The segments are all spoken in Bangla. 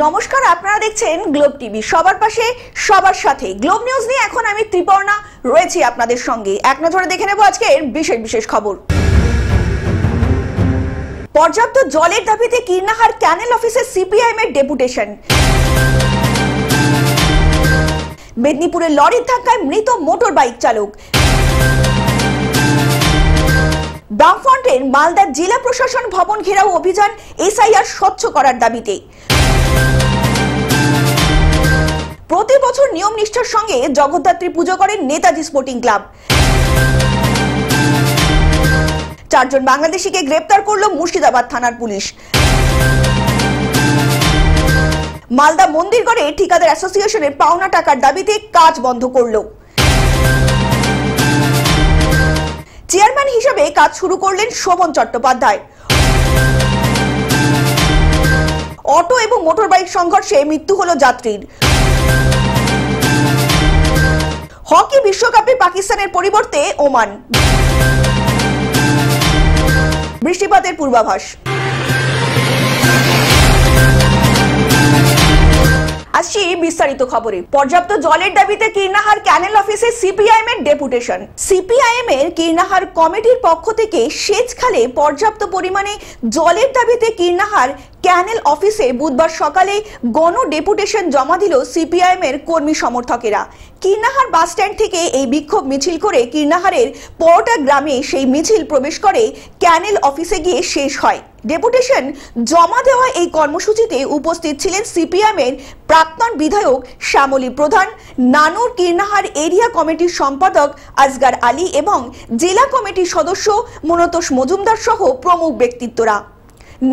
নমস্কার, আপনারা দেখছেন গ্লোব টিভি। সবার পাশে সবার সাথে গ্লোব নিউজ নিয়ে এখন আমি ত্রিপর্ণা রয়েছি আপনাদের সঙ্গে। এক নজরে দেখে নেব আজকের বিশেষ বিশেষ খবর। পর্যাপ্ত জলের দাবিতে কীর্ণাহার ক্যানেল অফিসে সিপিআইএম এর ডেপুটেশন। মেদিনীপুরে লরির ধাক্কায় মৃত মোটর বাইক চালক। বামফ্রন্টের মালদার জেলা প্রশাসন ভবন ঘেরাও অভিযান এসআইআর স্বচ্ছ করার দাবিতে। প্রতি বছর নিয়ম নিষ্ঠার সঙ্গে জগদ্ধাত্রী পুজো করেন নেতাজি স্পোর্টিং ক্লাব। 4 জন বাংলাদেশিকে গ্রেপ্তার করল মুর্শিদাবাদ থানার পুলিশ। মালদা মন্দিরগড়ে ঠিকাদার অ্যাসোসিয়েশনের পাওনা টাকার দাবিতে কাজ বন্ধ করল। চেয়ারম্যান হিসেবে কাজ শুরু করলেন শোভন চট্টোপাধ্যায়। অটো এবং মোটরবাইক সংঘর্ষে মৃত্যু হলো যাত্রীর। হকি বিশ্বকাপে পাকিস্তানের পরিবর্তে ওমান। বৃষ্টিপাতের পূর্বাভাস। আসছি বিস্তারিত খবরে। পর্যাপ্ত জলের দাবিতে কীর্ণাহার ক্যানেল অফিসে সিপিআইএম এর ডেপুটেশন। সিপিআইএম এর কীর্ণাহার কমিটির পক্ষ থেকে সেচখালে পর্যাপ্ত পরিমাণে জলের দাবিতে কীর্ণাহার ক্যানেল অফিসে বুধবার সকালে গণ ডেপুটেশন জমা দিল সিপিআইএম এর কর্মী সমর্থকেরা। কীর্ণাহার বাস স্ট্যান্ড থেকে এই বিক্ষোভ মিছিল করে কীর্ণাহারের পরোটা গ্রামে সেই মিছিল প্রবেশ করে ক্যানেল অফিসে গিয়ে শেষ হয়। ডেপুটেশন জমা দেওয়া এই কর্মসূচিতে উপস্থিত ছিলেন সিপিআইএম এর প্রাক্তন বিধায়ক শ্যামলী প্রধান, নানুর কীর্ণাহার এরিয়া কমিটির সম্পাদক আসগার আলী এবং জেলা কমিটির সদস্য মনতোষ মজুমদার সহ প্রমুখ ব্যক্তিত্বরা।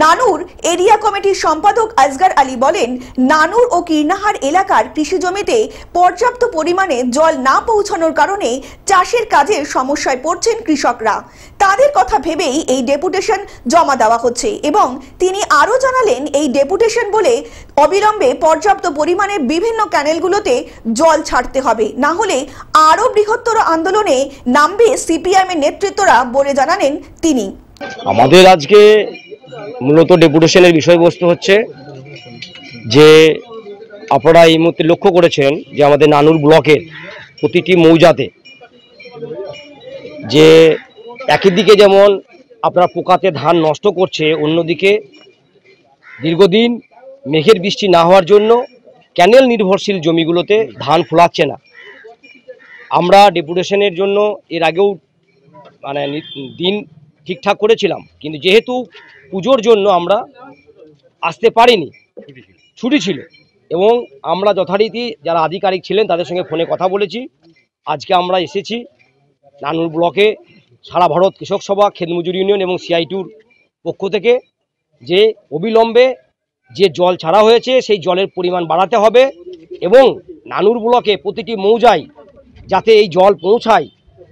নানুর এরিয়া কমিটির সম্পাদক আসগার আলী বলেন, নানুর ও কীর্ণাহার এলাকার কৃষি জমিতে পর্যাপ্ত পরিমাণে জল না পৌঁছানোর কারণে চাষের কাজের সমস্যায় পড়ছেন কৃষকরা। তাদের কথা ভেবেই এই ডেপুটেশন জমা দেওয়া হচ্ছে এবং তিনি আরও জানালেন, এই ডেপুটেশন বলে অবিলম্বে পর্যাপ্ত পরিমাণে বিভিন্ন ক্যানেলগুলোতে জল ছাড়তে হবে, না হলে আরও বৃহত্তর আন্দোলনে নামবে সিপিআইএম এর নেতৃত্বরা বলে জানালেন তিনি। আমাদের আজকে মূলত ডেপুটেশনের বিষয়বস্তু হচ্ছে যে আপনারা এই মুহূর্তে লক্ষ্য করেছেন যে আমাদের নানুর ব্লকের প্রতিটি মৌজাতে যে একই দিকে যেমন আপনারা পোকাতে ধান নষ্ট করছে, অন্যদিকে দীর্ঘদিন মেঘের বৃষ্টি না হওয়ার জন্য ক্যানেল নির্ভরশীল জমিগুলোতে ধান ফলাচ্ছে না। আমরা ডেপুটেশনের জন্য এর আগেও দিন ঠিকঠাক করেছিলাম, কিন্তু যেহেতু পুজোর জন্য আমরা আসতে পারিনি, ছুটি ছিল, এবং আমরা যথারীতি যারা আধিকারিক ছিলেন তাদের সঙ্গে ফোনে কথা বলেছি। আজকে আমরা এসেছি নানুর ব্লকে সারা ভারত কৃষক সভা, খেতমজুর ইউনিয়ন এবং সিআইটিউর পক্ষ থেকে যে অবিলম্বে যে জল ছাড়া হয়েছে সেই জলের পরিমাণ বাড়াতে হবে এবং নানুর ব্লকে প্রতিটি মৌজায় যাতে এই জল পৌঁছায়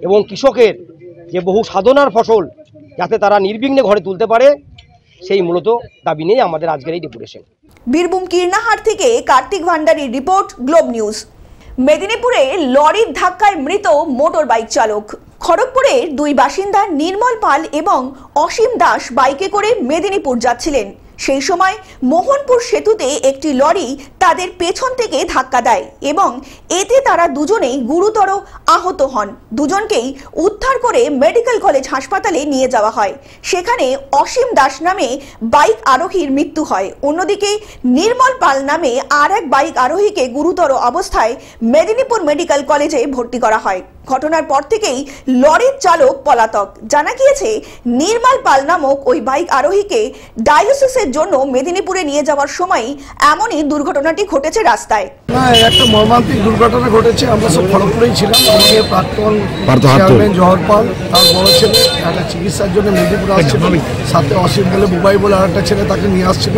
এবং কৃষকের যে বহু সাধনার ফসল যাতে তারা নির্বিঘ্নে ঘরে তুলতে পারে, সেই মূলত দাবি নিয়ে আমাদের আজকের এই ডেপুটেশন। বীরভূম কীর্ণাহার থেকে কার্তিক ভান্ডারীর রিপোর্ট, গ্লোব নিউজ। মেদিনীপুরে লরির ধাক্কায় মৃত মোটর বাইক চালক। খড়গপুরের 2 বাসিন্দা নির্মল পাল এবং অসীম দাস বাইকে করে মেদিনীপুর যাচ্ছিলেন। সেই সময় মোহনপুর সেতুতে একটি লরি তাদের পেছন থেকে ধাক্কা দেয় এবং এতে তারা দুজনেই গুরুতর আহত হন। দুজনকেই উদ্ধার করে মেডিকেল কলেজ হাসপাতালে নিয়ে যাওয়া হয়। সেখানে অসীম দাস নামে বাইক আরোহীর মৃত্যু হয়। অন্যদিকে নির্মল পাল নামে আর এক বাইক আরোহীকে গুরুতর অবস্থায় মেদিনীপুর মেডিকেল কলেজে ভর্তি করা হয়। ঘটনার পর থেকেই লরির চালক পলাতক। জানা গিয়েছে, নির্মল পাল নামক ওই বাইক আরোহীকে ডায়ালিসিসের জন্য মেদিনীপুরে নিয়ে যাওয়ার সময় এমনই দুর্ঘটনাটি ঘটেছে রাস্তায়। একটা মর্মান্তিক দুর্ঘটনা ঘটেছে। আমরা সব খড়গপুরেই ছিলাম। আমাদের প্রাক্তন চেয়ারম্যান জহর পাল, তার বড় ছেলে একটা চিকিৎসার জন্য মেদিনীপুরে আসছিল, সাথে অসীম বলে বুবাই বলে আর একটা ছেলে তাকে নিয়ে আসছিল।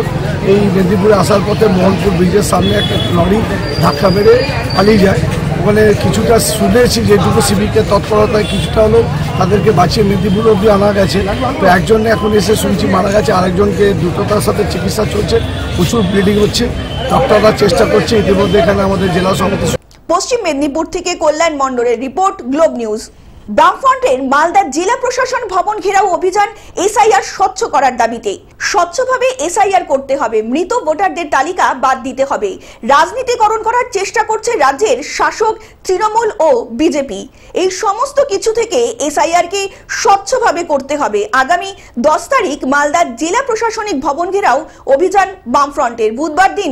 এই মেদিনীপুরে আসার পথে মোহনপুর ব্রিজের সামনে একটা লরি ধাক্কা মেরে পালিয়ে যায়। ওখানে কিছুটা শুনেছি যেটুকু সিভিকের তৎপরতায় কিছুটা হলো তাদেরকে বাঁচিয়ে মেদিনীপুর অব্দি আনা গেছে। তো একজন এখন এসে শুনছি মারা গেছে, আরেকজনকে দ্রুততার সাথে চিকিৎসা চলছে, প্রচুর ব্লিডিং হচ্ছে, ডক্টররা চেষ্টা করছে। ইতিমধ্যে এখানে আমাদের জেলা সমিতি। পশ্চিম মেদিনীপুর থেকে কল্যাণ মণ্ডলের রিপোর্ট, গ্লোব নিউজ। বামফ্রন্টের মালদা জেলা প্রশাসন ভবন ঘেরাও অভিযান এসআইআর স্বচ্ছ করার দাবিতে। স্বচ্ছভাবে এসআইআর করতে হবে, মৃত ভোটারদের তালিকা বাদ দিতে হবে। রাজনীতিকরণ করার চেষ্টা করছে রাজ্যের শাসক তৃণমূল ও বিজেপি। এই সমস্ত কিছু থেকে এসআইআর কে স্বচ্ছভাবে করতে হবে। আগামী 10 তারিখ মালদা জেলা প্রশাসনিক ভবন ঘেরাও অভিযান বামফ্রন্টের। বুধবার দিন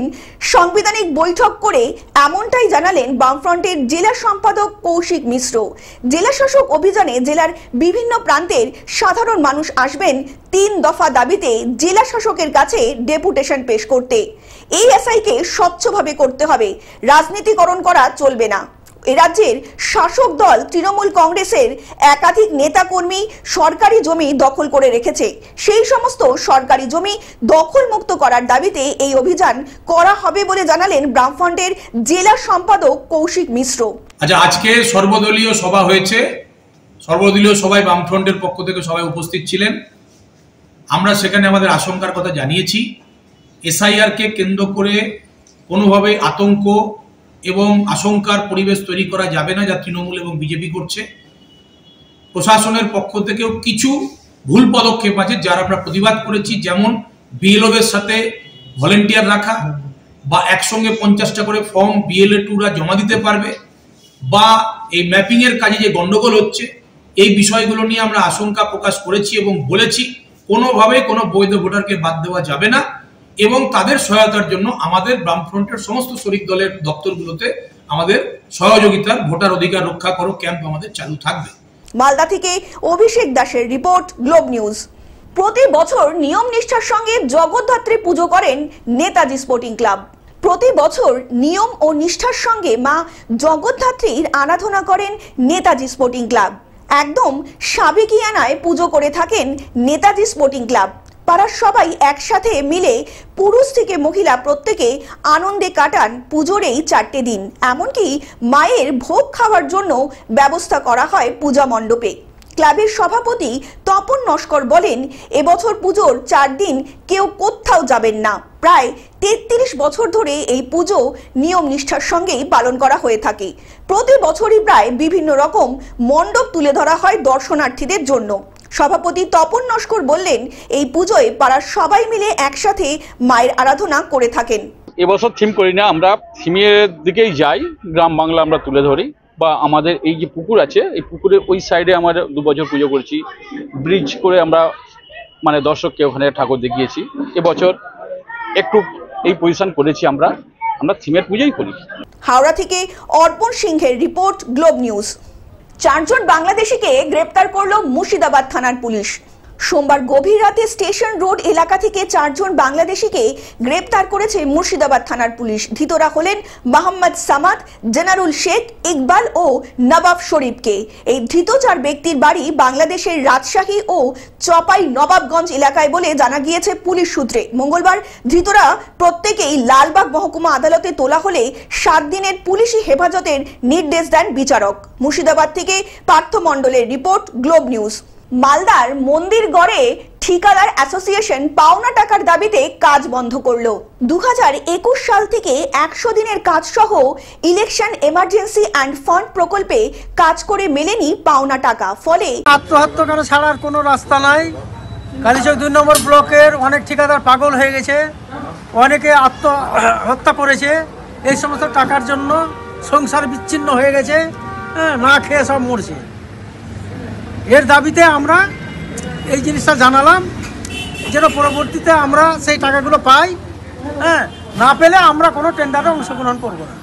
সাংবিধানিক বৈঠক করে এমনটাই জানালেন বামফ্রন্টের জেলা সম্পাদক কৌশিক মিশ্র। জেলা শাসক অভিযানে জেলার বিভিন্ন প্রান্তের সাধারণ মানুষ আসবেন 3 দফা দাবিতে জেলা শাসকের কাছে ডেপুটেশন পেশ করতে। এই এসআইকে স্বচ্ছভাবে করতে হবে, রাজনীতিকরণ করা চলবে না। এ রাজ্যের শাসক দল তৃণমূল কংগ্রেসের একাধিক নেতাকর্মী সরকারি জমি দখল করে রেখেছে। সেই সমস্ত সরকারি জমি দখল মুক্ত করার দাবিতে এই অভিযান করা হবে বলে জানালেন বামফ্রন্টের জেলা সম্পাদক কৌশিক মিশ্র। আচ্ছা, আজকে সর্বদলীয় সভা হয়েছে। সর্বদলীয় সভায় বামফ্রন্টের পক্ষ থেকে সবাই উপস্থিত ছিলেন। আমরা সেখানে আমাদের আশঙ্কার কথা জানিয়েছি। এসআইআরকে কেন্দ্র করে কোনোভাবে আতঙ্ক এবং আশঙ্কার পরিবেশ তৈরি করা যাবে না, যা তৃণমূল এবং বিজেপি করছে। প্রশাসনের পক্ষ থেকেও কিছু ভুল পদক্ষেপ আছে যার আমরা প্রতিবাদ করেছি, যেমন বিএলওদের সাথে ভলেন্টিয়ার রাখা, বা একসঙ্গে 50টা করে ফর্ম বিএলএ2রা জমা দিতে পারবে, বা এই ম্যাপিংয়ের কাজে যে গন্ডগোল হচ্ছে, এই বিষয়গুলো নিয়ে আমরা আশঙ্কা প্রকাশ করেছি এবং বলেছি কোনোভাবে কোনো বৈধ ভোটারকে বাদ দেওয়া যাবে না। এবং তাদের সহায়তার জন্য আমাদের বামফ্রন্টের সমস্ত শরিক দলের দপ্তরগুলোতে আমাদের সহযোগিতার ভোটার অধিকার রক্ষা করো ক্যাম্প আমাদের চালু থাকবে। মালদা থেকে অভিষেক দাসের রিপোর্ট, গ্লোব নিউজ। প্রতি বছর নিয়ম নিষ্ঠার সঙ্গে জগদ্ধাত্রী পুজো করেন নেতাজি স্পোর্টিং ক্লাব। প্রতি বছর নিয়ম ও নিষ্ঠার সঙ্গে মা জগদ্ধাত্রীর আরাধনা করেন নেতাজি স্পোর্টিং ক্লাব। একদম সাবেকিয়ানায় পুজো করে থাকেন নেতাজি স্পোর্টিং ক্লাব। পাড়ার সবাই একসাথে মিলে পুরুষ থেকে মহিলা প্রত্যেকে আনন্দে কাটান পুজোর এই 4টে দিন। এমনকি মায়ের ভোগ খাওয়ার জন্য ব্যবস্থা করা হয় পূজা মণ্ডপে। ক্লাবের সভাপতি তপন নস্কর বলেন, এবছর পুজোর 4 দিন কেউ কোথাও যাবেন না। প্রায় 33 বছর ধরে এই পুজো নিয়ম নিষ্ঠার সঙ্গেই পালন করা হয়ে থাকে। প্রতি বছরই প্রায় বিভিন্ন রকম মণ্ডপ তুলে ধরা হয় দর্শনার্থীদের জন্য। সভাপতি তপন নস্কর বললেন, এই পুজোয় পাড়ার সবাই মিলে একসাথে মায়ের আরাধনা করে থাকেন। এবছর থিম করি না, আমরা থিমের দিকেই যাই। গ্রাম বাংলা আমরা তুলে ধরি, বা আমাদের এই যে পুকুর আছে, এই পুকুরের ওই সাইডে আমরা 2 বছর পুজো করেছি। ব্রিজ করে আমরা দর্শককে ওখানে ঠাকুর দেখিয়েছি। এবছর একটু এই পজিশন করেছি, আমরা থিমের পুজোই করি। হাওড়া থেকে অর্পণ সিংহের রিপোর্ট, গ্লোব নিউজ। 4 জন বাংলাদেশিকে গ্রেপ্তার করল মুর্শিদাবাদ থানার পুলিশ। সোমবার গভীর রাতে স্টেশন রোড এলাকা থেকে 4 জন বাংলাদেশিকে গ্রেপ্তার করেছে মুর্শিদাবাদ থানার পুলিশ। ধৃতরা হলেন মোহাম্মদ সামাদ, জেনারুল শেখ, ইকবাল ও নবাব শরীফকে। এই ধৃত 4 ব্যক্তির বাড়ি বাংলাদেশের রাজশাহী ও চপাই নবাবগঞ্জ এলাকায় বলে জানা গিয়েছে পুলিশ সূত্রে। মঙ্গলবার ধৃতরা প্রত্যেকেই লালবাগ মহকুমা আদালতে তোলা হলে 7 দিনের পুলিশি হেফাজতের নির্দেশ দেন বিচারক। মুর্শিদাবাদ থেকে পার্থ মণ্ডলের রিপোর্ট, গ্লোব নিউজ। মালদার মন্দিরগড়ে ঠিকাদার অ্যাসোসিয়েশন পাওনা টাকার দাবিতে কাজ বন্ধ করলো। 2021 সাল থেকে 100 দিনের কাজ সহ ইলেকশন এমার্জেন্সি অ্যান্ড ফান্ড প্রকল্পে কাজ করে মেলেনি পাওনা টাকা। ফলে আত্মহত্যা করা ছাড়ার কোনো রাস্তা নাই। কালীচক 2 নম্বর ব্লকের অনেক ঠিকাদার পাগল হয়ে গেছে, অনেকে আত্মহত্যা করেছে। এই সমস্ত টাকার জন্য সংসার বিচ্ছিন্ন হয়ে গেছে, না খেয়ে সব মরছে। এর দাবিতে আমরা এই জিনিসটা জানালাম, যেন পরবর্তীতে আমরা সেই টাকাগুলো পাই। না পেলে আমরা কোনো টেন্ডারে অংশগ্রহণ করব না।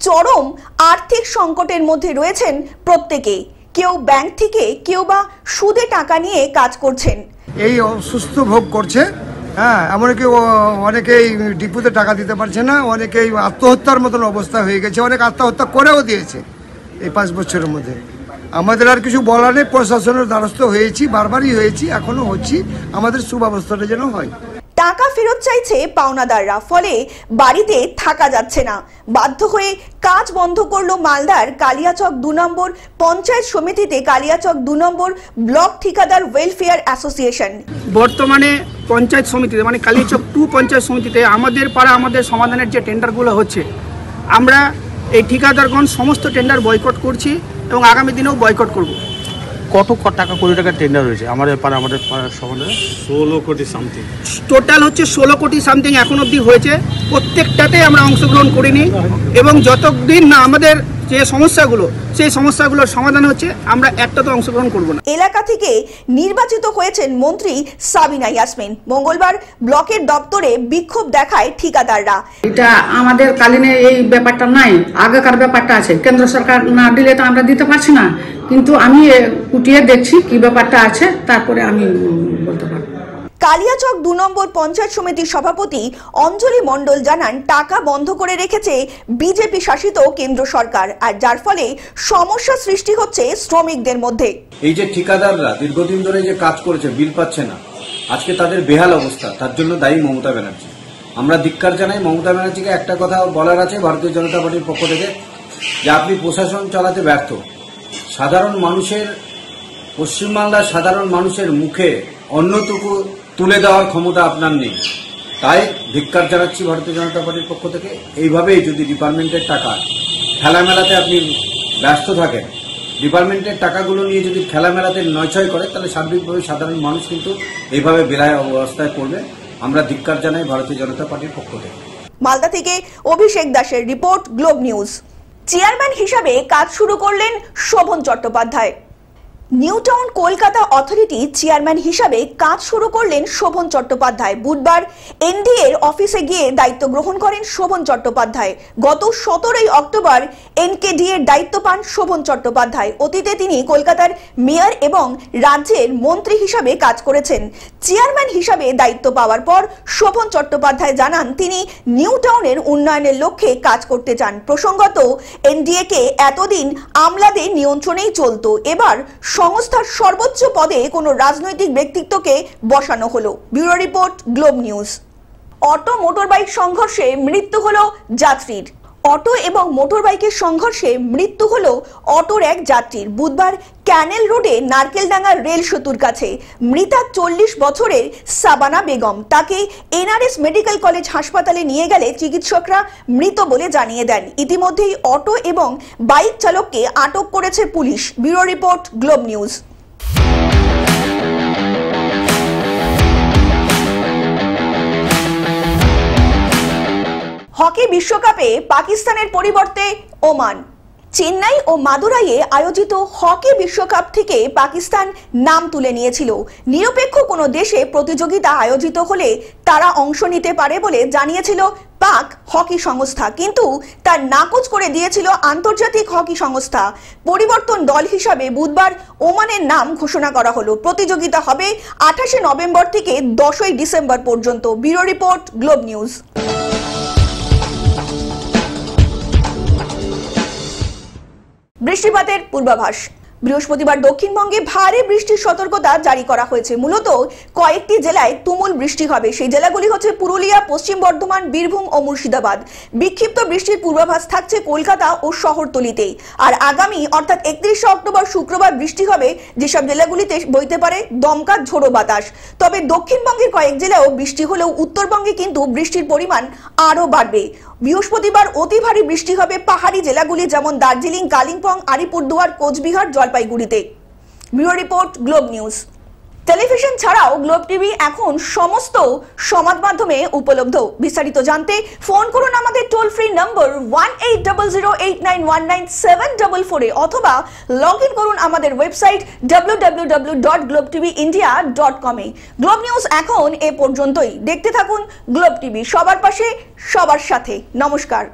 চরম আর্থিক সংকটের মধ্যে রয়েছেন প্রত্যেকে। কেউ ব্যাংক থেকে, কেউ বা সুদে টাকা নিয়ে কাজ করছেন। এই অসুস্থ ভোগ করছে। এমনকি অনেকেই ডিপুতে টাকা দিতে পারছে না, অনেকেই আত্মহত্যার মতন অবস্থা হয়ে গেছে, অনেক আত্মহত্যা করেও দিয়েছে এই 5 বছরের মধ্যে। আমাদের আর কিছু বলার নেই, প্রশাসনের দ্বারস্থ হয়েছি, বারবারই হয়েছি, এখনো হচ্ছি। আমাদের সুব্যবস্থাটা যেন হয়। টাকা ফেরত চাইছে পাওনাদাররা, ফলে বাড়িতে থাকা যাচ্ছে না। বাধ্য হয়ে কাজ বন্ধ করলো মালদার কালিয়াচক 2 নম্বর পঞ্চায়েত সমিতিতে কালিয়াচক 2 নম্বর ব্লক ঠিকাদার ওয়েলফেয়ার অ্যাসোসিয়েশন। বর্তমানে পঞ্চায়েত সমিতিতে কালিয়াচক 2 পঞ্চায়েত সমিতিতে আমাদের পাড়া আমাদের সমাধানের যে টেন্ডারগুলো হচ্ছে, আমরা এই ঠিকাদারগণ সমস্ত টেন্ডার বয়কট করছি এবং আগামী দিনেও বয়কট করব। কত টাকা কোটি টাকা টেন্ডার হয়েছে আমাদের পাড়ার সমাধানে? 16 কোটি সামথিং। টোটাল হচ্ছে 16 কোটি সামথিং এখন অবধি হয়েছে। প্রত্যেকটাতে আমরা অংশগ্রহণ করিনি এবং যতদিন না আমাদের যে সমস্যাগুলো সেই সমস্যাগুলোর সমাধান হচ্ছে আমরা একটাতে অংশগ্রহণ করব না। এলাকা থেকে নির্বাচিত হয়েছেন মন্ত্রী সাবিনা ইয়াসমিন। মঙ্গলবার ব্লকের দপ্তরে বিক্ষোভ দেখায় ঠিকাদাররা। এটা আমাদের কালীনে এই ব্যাপারটা নাই, আগেকার ব্যাপারটা আছে। কেন্দ্র সরকার না দিলে তো আমরা দিতে পারছি না, কিন্তু আমি কুটিয়ে দেখছি কি ব্যাপারটা আছে, তারপরে আমি বলতে পারবো। কালিয়াচক 2 নম্বর পঞ্চায়েত সমিতির সভাপতি অঞ্জলি মণ্ডল জানান, টাকা বন্ধ করে রেখেছে বিজেপি শাসিত কেন্দ্র সরকার, আর যার ফলে সমস্যা সৃষ্টি হচ্ছে শ্রমিকদের মধ্যে। এই যে ঠিকাদাররা দীর্ঘদিন ধরে যে কাজ করেছে, বিল পাচ্ছে না, আজকে তাদের বেহাল অবস্থা, তার জন্য দায়ী মমতা ব্যানার্জি। আমরা ধিক্কার জানাই মমতা ব্যানার্জিকে। একটা কথা বলার আছে ভারতীয় জনতা পার্টির পক্ষ থেকে, যে আপনি প্রশাসন চালাতে ব্যর্থ। সাধারণ মানুষের, পশ্চিমবাংলার সাধারণ মানুষের মুখে অন্যটুকু তুলে দেওয়ার ক্ষমতা আপনার নেই। তাই ধিক্কার জানাচ্ছি ভারতীয় জনতা পার্টির পক্ষ থেকে। এইভাবেই যদি ডিপার্টমেন্টের টাকা খেলামেলাতে আপনি ব্যস্ত থাকেন, ডিপার্টমেন্টের টাকাগুলো নিয়ে যদি খেলামেলাতে নয়ছয় করে, তাহলে সার্বিকভাবে সাধারণ মানুষ কিন্তু এইভাবে বেলায় অবস্থায় পড়বে। আমরা ধিক্কার জানাই ভারতীয় জনতা পার্টির পক্ষ থেকে। মালদা থেকে অভিষেক দাসের রিপোর্ট, গ্লোব নিউজ। চেয়ারম্যান হিসাবে কাজ শুরু করলেন Sovan Chattopadhyay. New town Kolkata authority chairman হিসাবে কাজ শুরু করলেন শোভন চট্টোপাধ্যায়। বুধবার এনডিএ এর অফিসে গিয়ে দায়িত্ব গ্রহণ করেন শোভন চট্টোপাধ্যায়। গত 17 অক্টোবর এনকেডি এর দায়িত্ব পান শোভন চট্টোপাধ্যায়। অতীতে তিনি কলকাতার মেয়র এবং রাজ্যের মন্ত্রী হিসাবে কাজ করেছেন। চেয়ারম্যান হিসাবে দায়িত্ব পাওয়ার পর শোভন চট্টোপাধ্যায় জানান, তিনি নিউ টাউনের উন্নয়নের লক্ষ্যে কাজ করতে চান। প্রসঙ্গত, এনডিএ কে এতদিন আমলাদের নিয়ন্ত্রণেই চলত, এবার সংস্থার সর্বোচ্চ পদে কোনো রাজনৈতিক ব্যক্তিত্বকে বসানো হলো। Bureau report, globe news. Auto motorbike সংঘর্ষে মৃত্যু হলো যাত্রীর। অটো এবং মোটরবাইকের সংঘর্ষে মৃত্যু হলো অটোর এক যাত্রীর। বুধবার ক্যানেল রোডে নারকেলডাঙ্গা রেল সেতুর কাছে মৃতা 40 বছরের সাবানা বেগম। তাকে এনআরএস মেডিকেল কলেজ হাসপাতালে নিয়ে গেলে চিকিৎসকরা মৃত বলে জানিয়ে দেন। ইতিমধ্যেই অটো এবং বাইক চালককে আটক করেছে police. Bureau report, globe news. Hockey বিশ্বকাপে পাকিস্তানের পরিবর্তে ওমান। চেন্নাই ও মাদুরাইয়ে আয়োজিত হকি বিশ্বকাপ থেকে পাকিস্তান নাম তুলে নিয়েছিল। নিরপেক্ষ কোনো দেশে প্রতিযোগিতা আয়োজিত হলে তারা অংশ নিতে পারে বলে জানিয়েছিল পাক হকি সংস্থা, কিন্তু তার নাকচ করে দিয়েছিল আন্তর্জাতিক হকি সংস্থা। পরিবর্তন দল হিসাবে বুধবার ওমানের নাম ঘোষণা করা হলো। প্রতিযোগিতা হবে 28 নভেম্বর থেকে 10 ডিসেম্বর পর্যন্ত। Bureau report, globe news. বৃষ্টিপাতের পূর্বাভাস। বৃহস্পতিবার দক্ষিণবঙ্গে ভারী বৃষ্টির সতর্কতা জারি করা হয়েছে। মূলত কয়েকটি জেলায় তুমুল বৃষ্টি হবে। সেই জেলাগুলি হচ্ছে পুরুলিয়া, পশ্চিম বর্ধমান, বীরভূম ও মুর্শিদাবাদ। বিক্ষিপ্ত বৃষ্টির পূর্বাভাস থাকছে কলকাতা ও শহরতলিতে। আর আগামী অর্থাৎ 31 অক্টোবর শুক্রবার বৃষ্টি হবে যেসব জেলাগুলিতে বইতে পারে দমকা ঝোড়ো বাতাস। তবে দক্ষিণবঙ্গের কয়েক জেলাও বৃষ্টি হলেও উত্তরবঙ্গে কিন্তু বৃষ্টির পরিমাণ আরও বাড়বে। বৃহস্পতিবার অতি ভারী বৃষ্টি হবে পাহাড়ি জেলাগুলি যেমন দার্জিলিং, কালিম্পং, আলিপুরদুয়ার, কোচবিহার, জলপাইগুড়িতে। Bureau report, globe news. Television ছাড়াও গ্লোব টিভি এখন সমস্ত সমাজ মাধ্যমে উপলব্ধ। বিস্তারিত জানতে ফোন করুন আমাদের টোল ফ্রি নম্বর 1800891974 অথবা লগ ইন করুন আমাদের ওয়েবসাইট www.globetvindia.com এ। গ্লোব নিউজ এখন এ পর্যন্তই। দেখতে থাকুন গ্লোব টিভি, সবার পাশে সবার সাথে। নমস্কার।